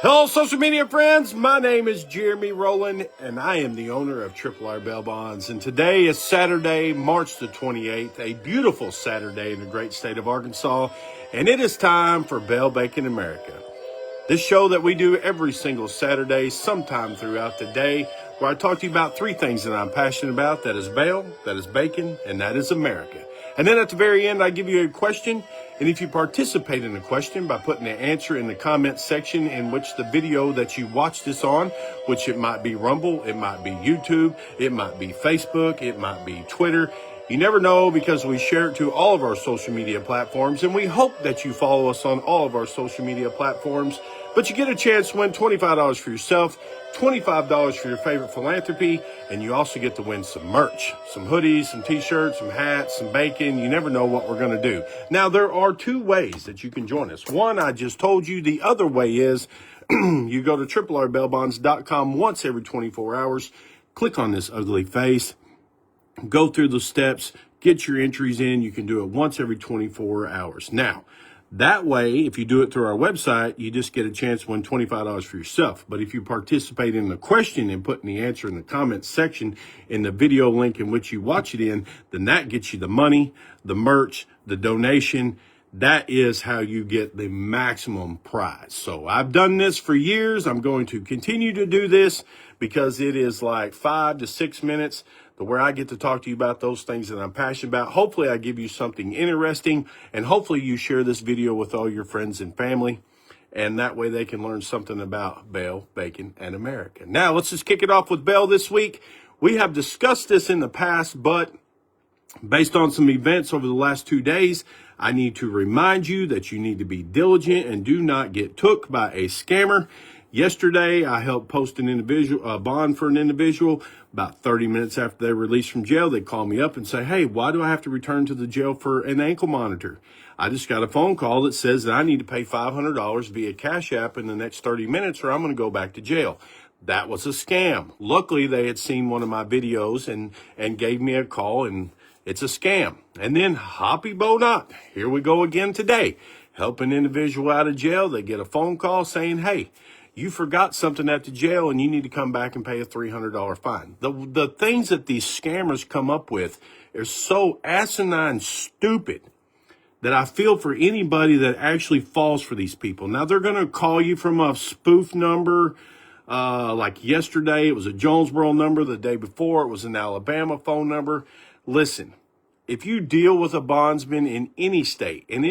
Hello, social media friends. My name is Jeremy Rowland, and I am the owner of Triple R Bail Bonds. And today is Saturday, March the 28th, a beautiful Saturday in the great state of Arkansas, and it is time for Bail Bacon America. This show that we do every single Saturday, sometime throughout the day, where I talk to you about three things that I'm passionate about. That is bail, that is bacon, and that is America. And then at the very end, I give you a question. And if you participate in the question by putting the answer in the comment section in which the video that you watch this on, which it might be Rumble, it might be YouTube, it might be Facebook, it might be Twitter. You never know, because we share it to all of our social media platforms, and we hope that you follow us on all of our social media platforms. But you get a chance to win $25 for yourself, $25 for your favorite philanthropy, and you also get to win some merch, some hoodies, some t-shirts, some hats, some bacon. You never know what we're going to do. Now, there are two ways that you can join us. One, I just told you. The other way is you go to tripleRbailbonds.com once every 24 hours, click on this ugly face, go through the steps, get your entries in. You can do it once every 24 hours. Now, that way, if you do it through our website, you just get a chance to win $25 for yourself. But if you participate in the question and put in the answer in the comments section in the video link in which you watch it in, then that gets you the money, the merch, the donation. That is how you get the maximum prize. So I've done this for years. I'm going to continue to do this because it is like 5 to 6 minutes where I get to talk to you about those things that I'm passionate about. Hopefully I give you something interesting, and hopefully you share this video with all your friends and family, and that way they can learn something about bail, bacon, and America. Now let's just kick it off with bail this week. We have discussed this in the past, but based on some events over the last 2 days, I need to remind you that you need to be diligent and do not get took by a scammer. Yesterday, I helped post a bond for an individual. About 30 minutes after they released from jail, they call me up and say, hey, why do I have to return to the jail for an ankle monitor? I just got a phone call that says that I need to pay $500 via Cash App in the next 30 minutes or I'm going to go back to jail. That was a scam. Luckily, they had seen one of my videos and gave me a call, and it's a scam. And then, hoppy bo not, here we go again today. Help an individual out of jail. They get a phone call saying, hey, you forgot something at the jail and you need to come back and pay a $300 fine. The things that these scammers come up with are so asinine stupid that I feel for anybody that actually falls for these people. Now, they're going to call you from a spoof number. Like yesterday, it was a Jonesboro number. The day before, it was an Alabama phone number. Listen, if you deal with a bondsman in any state, and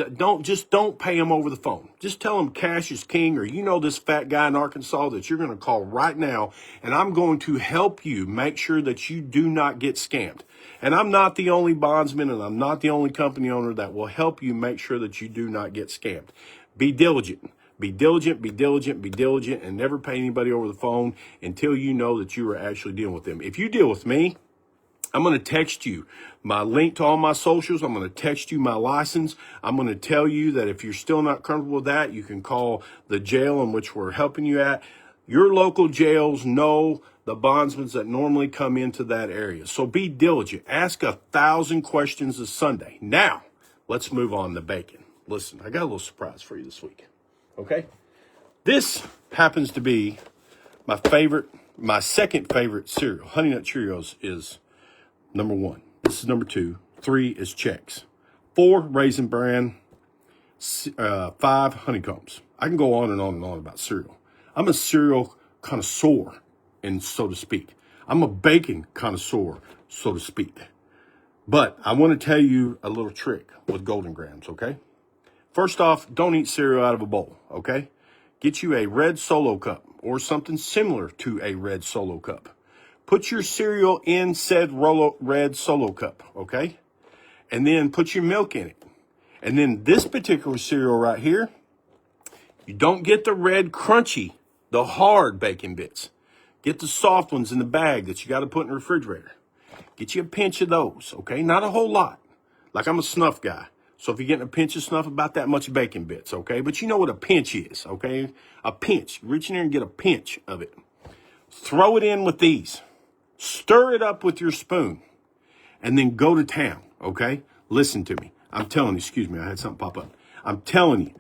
don't pay them over the phone. Just tell them cash is king, or you know this fat guy in Arkansas that you're going to call right now, and I'm going to help you make sure that you do not get scammed. And I'm not the only bondsman, and I'm not the only company owner that will help you make sure that you do not get scammed. Be diligent. Be diligent, be diligent, be diligent, and never pay anybody over the phone until you know that you are actually dealing with them. If you deal with me, I'm going to text you my link to all my socials. I'm going to text you my license. I'm going to tell you that if you're still not comfortable with that, you can call the jail in which we're helping you at. Your local jails know the bondsmen that normally come into that area. So be diligent. Ask 1,000 questions this Sunday. Now, let's move on to bacon. Listen, I got a little surprise for you this week. Okay? This happens to be my second favorite cereal. Honey Nut Cheerios is number 1. This is number 2. 3 is Chex. 4, Raisin Bran. 5, Honeycombs. I can go on and on and on about cereal. I'm a cereal connoisseur, and so to speak. I'm a bacon connoisseur, so to speak. But I want to tell you a little trick with Golden Grams, okay? First off, don't eat cereal out of a bowl, okay? Get you a red Solo cup or something similar to a red Solo cup. Put your cereal in said red Solo cup, okay? And then put your milk in it. And then this particular cereal right here, you don't get the red crunchy, the hard bacon bits. Get the soft ones in the bag that you got to put in the refrigerator. Get you a pinch of those, okay? Not a whole lot. Like I'm a snuff guy. So if you're getting a pinch of snuff, about that much bacon bits, okay? But you know what a pinch is, okay? A pinch. Reach in there and get a pinch of it. Throw it in with these. Stir it up with your spoon. And then go to town, okay? Listen to me. I'm telling you, excuse me, I had something pop up. I'm telling you,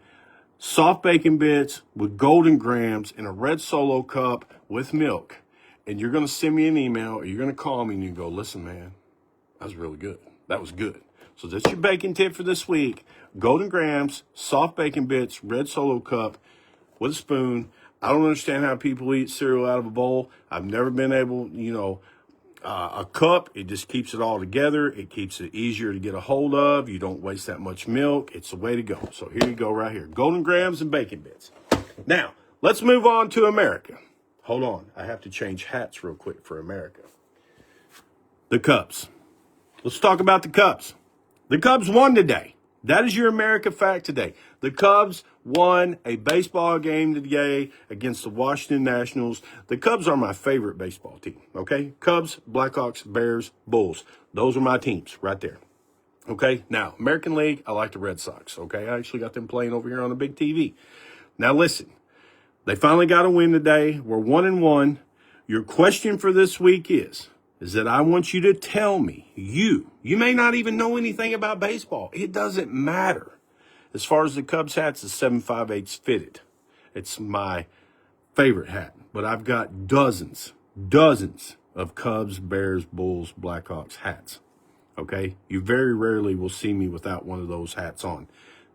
soft bacon bits with golden grams in a red Solo cup with milk. And you're going to send me an email or you're going to call me and you go, listen, man, that was really good. That was good. So that's your bacon tip for this week. Golden grams, soft bacon bits, red Solo cup with a spoon. I don't understand how people eat cereal out of a bowl. I've never been able, a cup, it just keeps it all together. It keeps it easier to get a hold of. You don't waste that much milk. It's the way to go. So here you go right here. Golden grams and bacon bits. Now, let's move on to America. Hold on. I have to change hats real quick for America. The Cubs. Let's talk about the Cubs. The Cubs won today. That is your America fact today. The Cubs won a baseball game today against the Washington Nationals. The Cubs are my favorite baseball team, okay? Cubs, Blackhawks, Bears, Bulls. Those are my teams right there, okay? Now, American League, I like the Red Sox, okay? I actually got them playing over here on a big TV. Now, listen, they finally got a win today. We're 1-1. Your question for this week is that I want you to tell me, you may not even know anything about baseball. It doesn't matter. As far as the Cubs hats, the 758's fitted. It's my favorite hat, but I've got dozens of Cubs, Bears, Bulls, Blackhawks hats. Okay? You very rarely will see me without one of those hats on.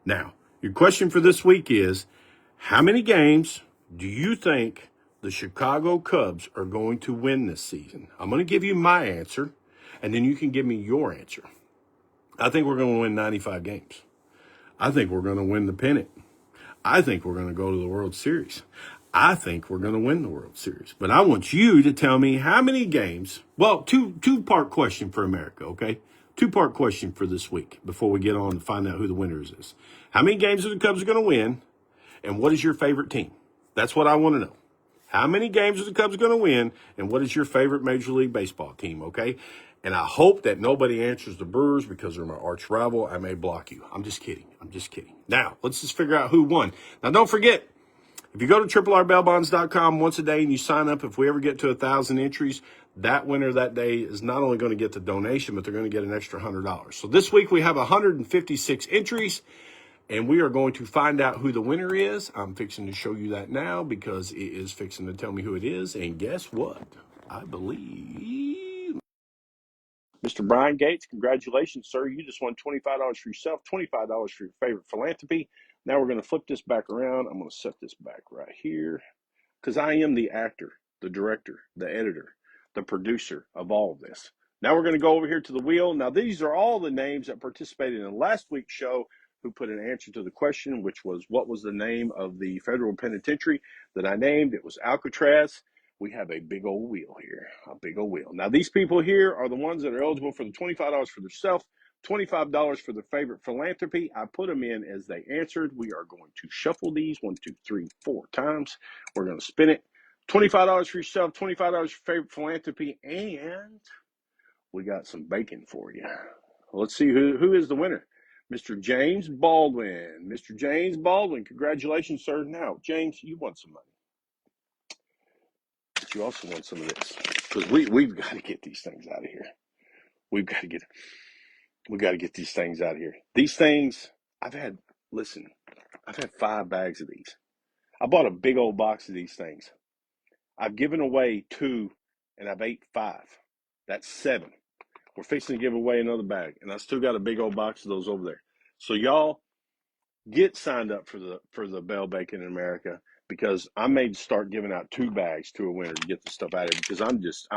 Now, your question for this week is, how many games do you think the Chicago Cubs are going to win this season? I'm going to give you my answer, and then you can give me your answer. I think we're going to win 95 games. I think we're going to win the pennant. I think we're going to go to the World Series. I think we're going to win the World Series. But I want you to tell me how many games. Well, two-part question for America, okay? Two-part question for this week before we get on to find out who the winners is. How many games are the Cubs going to win, and what is your favorite team? That's what I want to know. How many games are the Cubs going to win, and what is your favorite Major League Baseball team, okay? And I hope that nobody answers the Brewers because they're my arch rival. I may block you. I'm just kidding. Now, let's just figure out who won. Now, don't forget, if you go to RRRBailBonds.com once a day and you sign up, if we ever get to 1,000 entries, that winner that day is not only going to get the donation, but they're going to get an extra $100. So this week we have 156 entries. And we are going to find out who the winner is. I'm fixing to show you that now because it is fixing to tell me who it is. And guess what? I believe Mr. Brian Gates, congratulations, sir. You just won $25 for yourself, $25 for your favorite philanthropy. Now we're going to flip this back around. I'm going to set this back right here because I am the actor, the director, the editor, the producer of all of this. Now we're going to go over here to the wheel. Now these are all the names that participated in last week's show who put an answer to the question, which was, what was the name of the federal penitentiary that I named? It was Alcatraz. We have a big old wheel here, a big old wheel. Now, these people here are the ones that are eligible for the $25 for themselves, $25 for their favorite philanthropy. I put them in as they answered. We are going to shuffle these 1, 2, 3, 4 times. We're going to spin it. $25 for yourself, $25 for favorite philanthropy, and we got some bacon for you. Let's see who is the winner. Mr. James Baldwin. Mr. James Baldwin, congratulations, sir. Now, James, you won some money. But you also won some of this. Because we've got to get these things out of here. We've got to get these things out of here. These things, I've had 5 bags of these. I bought a big old box of these things. I've given away 2, and I've ate 5. That's 7. We're fixing to give away another bag, and I still got a big old box of those over there. So y'all get signed up for the Bell Bacon in America, because I may start giving out 2 bags to a winner to get the stuff out of it, because I'm just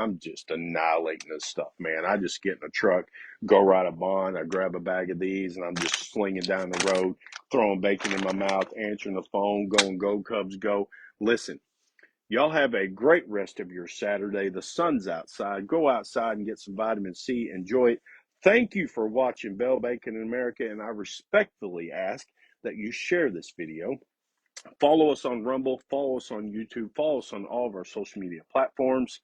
annihilating this stuff, man. I just get in a truck, go ride a bond, I grab a bag of these, and I'm just slinging down the road, throwing bacon in my mouth, answering the phone, going, go Cubs, go. Listen. Y'all have a great rest of your Saturday. The sun's outside. Go outside and get some vitamin C. Enjoy it. Thank you for watching Bell Bacon in America, and I respectfully ask that you share this video. Follow us on Rumble. Follow us on YouTube. Follow us on all of our social media platforms.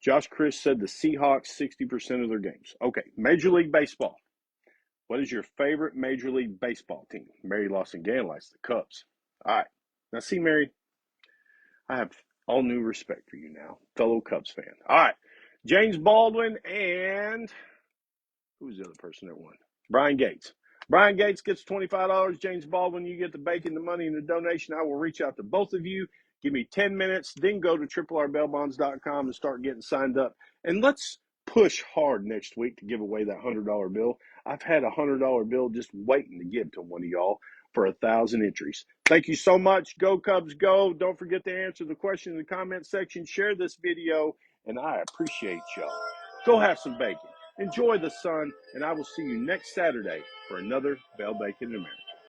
Josh Chris said the Seahawks 60% of their games. Okay, Major League Baseball. What is your favorite Major League Baseball team? Mary Lawson Gann likes the Cubs. All right. Now, see, Mary, I have all new respect for you now, fellow Cubs fan. All right, James Baldwin and who's the other person that won? Brian Gates. Brian Gates gets $25. James Baldwin, you get the bacon, the money, and the donation. I will reach out to both of you. Give me 10 minutes, then go to rrbellbonds.com and start getting signed up. And let's push hard next week to give away that $100 bill. I've had a $100 bill just waiting to give to one of y'all for 1,000 entries. Thank you so much. Go Cubs, go. Don't forget to answer the question in the comment section. Share this video, and I appreciate y'all. Go have some bacon. Enjoy the sun, and I will see you next Saturday for another Bell Bacon in America.